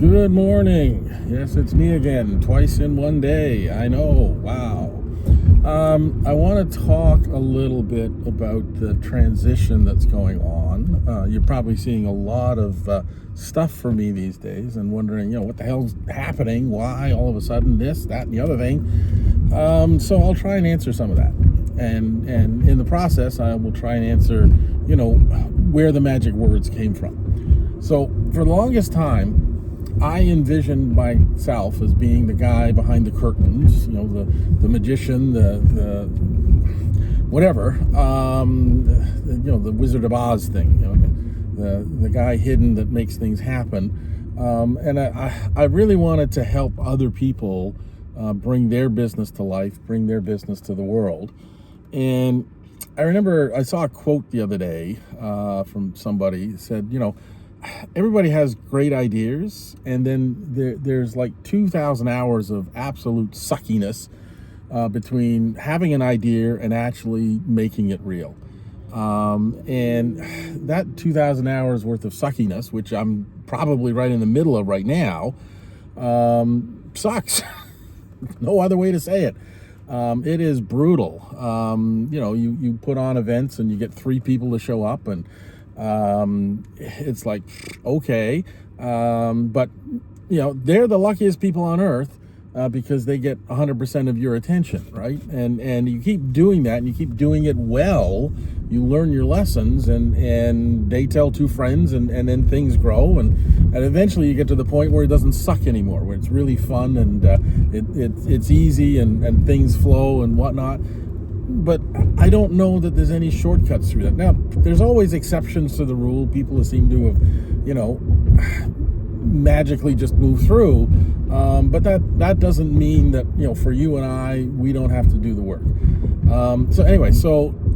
Good morning. Yes, it's me again, twice in one day. I know. Wow. I want to talk a little bit about the transition that's going on. You're probably seeing a lot of stuff for me these days and wondering, what the hell's happening? Why all of a sudden this, that, and the other thing? So I'll try and answer some of that. And in the process, I will try and answer, where the magic words came from. So for the longest time, I envisioned myself as being the guy behind the curtains, the magician, the whatever, the Wizard of Oz thing, the guy hidden that makes things happen. And I really wanted to help other people bring their business to life, bring their business to the world. And I remember I saw a quote the other day from somebody that said, everybody has great ideas, and then there's like 2,000 hours of absolute suckiness between having an idea and actually making it real. And that 2,000 hours worth of suckiness, which I'm probably right in the middle of right now, sucks. No other way to say it. It is brutal. You put on events and you get 3 people to show up, and it's like, okay, but they're the luckiest people on earth because they get 100% of your attention, right? And you keep doing that, and you keep doing it well. You learn your lessons, and they tell 2 friends, and then things grow, and eventually you get to the point where it doesn't suck anymore, where it's really fun, and it's easy, and things flow and whatnot. But I don't know that there's any shortcuts through that. Now, there's always exceptions to the rule. People who seem to have, magically just move through. But that doesn't mean that, for you and I, we don't have to do the work. So anyway,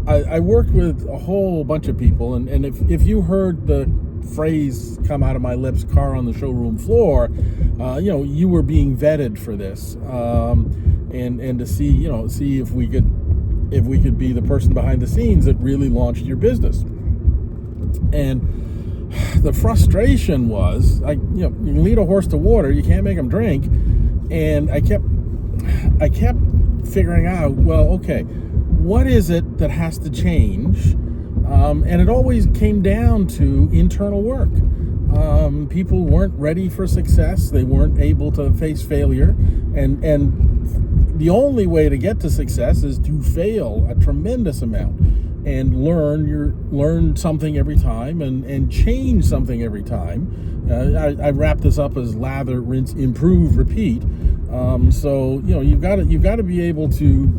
I worked with a whole bunch of people. And if you heard the phrase come out of my lips, car on the showroom floor, you were being vetted for this. And to see if we could be the person behind the scenes that really launched your business. And the frustration was, you can lead a horse to water, you can't make him drink. And I kept figuring out, well, okay, what is it that has to change? And it always came down to internal work. People weren't ready for success. They weren't able to face failure. And the only way to get to success is to fail a tremendous amount and learn something every time and change something every time. I wrap this up as lather, rinse, improve, repeat. So you've got to be able to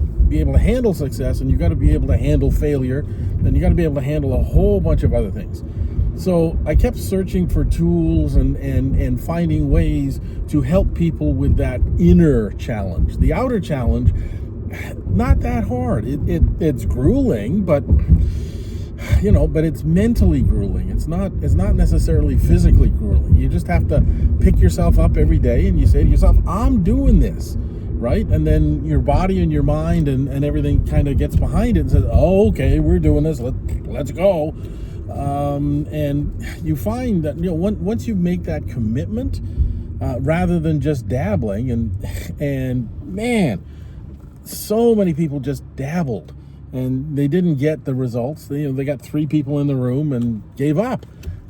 handle success, and you've got to be able to handle failure, and you got to be able to handle a whole bunch of other things. So I kept searching for tools and finding ways to help people with that inner challenge. The outer challenge, not that hard. It's grueling, but it's mentally grueling. It's not necessarily physically grueling. You just have to pick yourself up every day, and you say to yourself, I'm doing this, right? And then your body and your mind and everything kind of gets behind it and says, oh, okay, we're doing this. Let's go. And you find that, once you make that commitment, rather than just dabbling, and man, so many people just dabbled and they didn't get the results. They got 3 people in the room and gave up.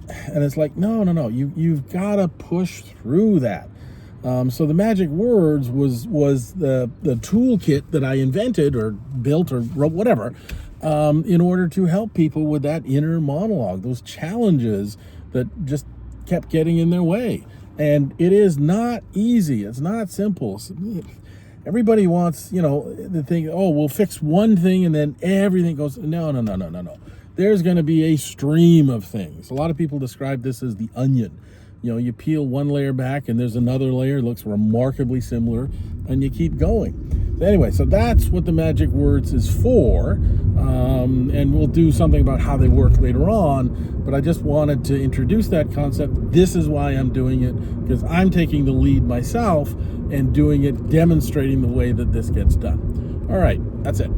And it's like, no, you've got to push through that. So the magic words was the toolkit that I invented or built or wrote, whatever, in order to help people with that inner monologue, those challenges that just kept getting in their way. And it is not easy. It's not simple. Everybody wants, the thing, oh, we'll fix one thing and then everything goes. No. There's going to be a stream of things. A lot of people describe this as the onion. You peel one layer back and there's another layer, looks remarkably similar, and you keep going. Anyway, so that's what the magic words is for, and we'll do something about how they work later on, but I just wanted to introduce that concept. This is why I'm doing it, because I'm taking the lead myself and doing it, demonstrating the way that this gets done. All right, that's it.